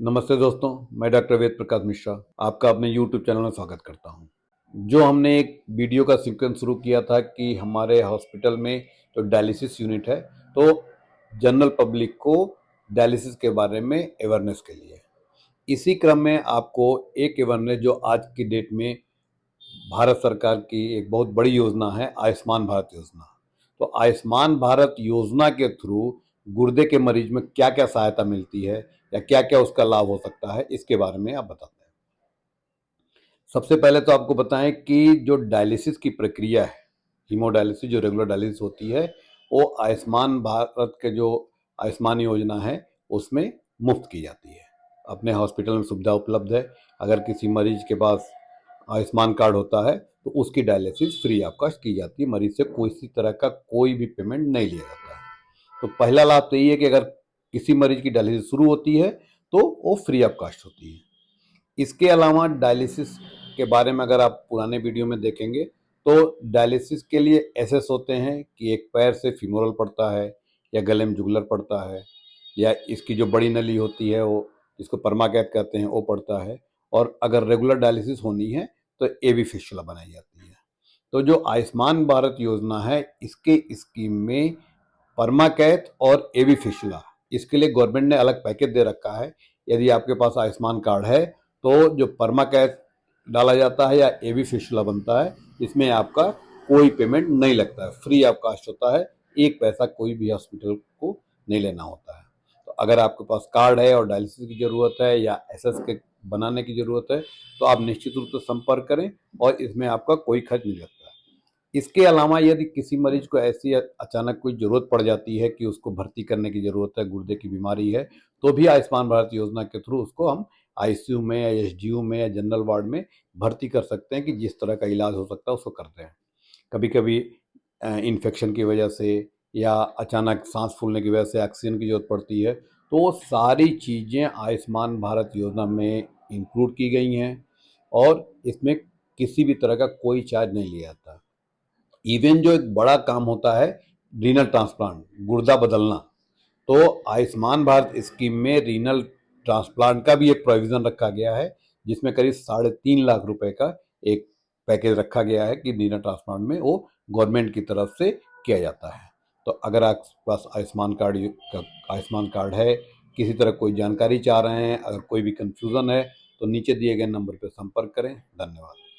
नमस्ते दोस्तों, मैं डॉक्टर वेद प्रकाश मिश्रा आपका अपने यूट्यूब चैनल में स्वागत करता हूं। जो हमने एक वीडियो का सीक्वेंस शुरू किया था कि हमारे हॉस्पिटल में जो डायलिसिस यूनिट है, तो जनरल पब्लिक को डायलिसिस के बारे में अवेयरनेस के लिए इसी क्रम में आपको एक अवेयरनेस जो आज की डेट में भारत सरकार की एक बहुत बड़ी योजना है, आयुष्मान भारत योजना। तो आयुष्मान भारत योजना के थ्रू गुर्दे के मरीज में क्या क्या सहायता मिलती है या क्या क्या उसका लाभ हो सकता है, इसके बारे में आप बताते हैं। सबसे पहले तो आपको बताएं कि जो डायलिसिस की प्रक्रिया है, हीमोडायलिसिस जो रेगुलर डायलिसिस होती है, वो आयुष्मान भारत के जो आयुष्मान योजना है उसमें मुफ्त की जाती है। अपने हॉस्पिटल में सुविधा उपलब्ध है। अगर किसी मरीज के पास आयुष्मान कार्ड होता है तो उसकी डायलिसिस फ्री ऑफ कॉस्ट की जाती है। मरीज से किसी तरह का कोई भी पेमेंट नहीं लिया जाता है। तो पहला लाभ तो ये है कि अगर किसी मरीज की डायलिसिस शुरू होती है तो वो फ्री ऑफ कॉस्ट होती है। इसके अलावा डायलिसिस के बारे में अगर आप पुराने वीडियो में देखेंगे तो डायलिसिस के लिए एसेस होते हैं कि एक पैर से फीमोरल पड़ता है या गले में जुगुलर पड़ता है, या इसकी जो बड़ी नली होती है वो जिसको परमाकैथ कहते हैं वो पड़ता है, और अगर रेगुलर डायलिसिस होनी है तो एवी फिस्टुला बनाई जाती है। तो जो आयुष्मान भारत योजना है इसके स्कीम में परमाकैथ और एवी फिस्टुला इसके लिए गवर्नमेंट ने अलग पैकेज दे रखा है। यदि आपके पास आयुष्मान कार्ड है तो जो परमाकैथ डाला जाता है या एवी फिस्टुला बनता है, इसमें आपका कोई पेमेंट नहीं लगता है, फ्री ऑफ कॉस्ट होता है। एक पैसा कोई भी हॉस्पिटल को नहीं लेना होता है। तो अगर आपके पास कार्ड है और डायलिसिस की ज़रूरत है या एसएस के बनाने की ज़रूरत है तो आप निश्चित रूप से संपर्क करें और इसमें आपका कोई खर्च नहीं लगता है। इसके अलावा यदि किसी मरीज को ऐसी अचानक कोई ज़रूरत पड़ जाती है कि उसको भर्ती करने की ज़रूरत है, गुर्दे की बीमारी है, तो भी आयुष्मान भारत योजना के थ्रू उसको हम आईसीयू में या एसडीयू में या जनरल वार्ड में भर्ती कर सकते हैं कि जिस तरह का इलाज हो सकता है उसको करते हैं। कभी कभी इन्फेक्शन की वजह से या अचानक सांस फूलने की वजह से ऑक्सीजन की जरूरत पड़ती है, तो वो सारी चीज़ें आयुष्मान भारत योजना में इंक्लूड की गई हैं और इसमें किसी भी तरह का कोई चार्ज नहीं लिया जाता। इवन जो एक बड़ा काम होता है रीनल ट्रांसप्लांट, गुर्दा बदलना, तो आयुष्मान भारत स्कीम में रीनल ट्रांसप्लांट का भी एक प्रोविज़न रखा गया है, जिसमें करीब 3.5 लाख रुपए का एक पैकेज रखा गया है कि रीनल ट्रांसप्लांट में वो गवर्नमेंट की तरफ से किया जाता है। तो अगर आपके पास आयुष्मान कार्ड है, किसी तरह कोई जानकारी चाह रहे हैं, अगर कोई भी कंफ्यूजन है तो नीचे दिए गए नंबर पर संपर्क करें। धन्यवाद।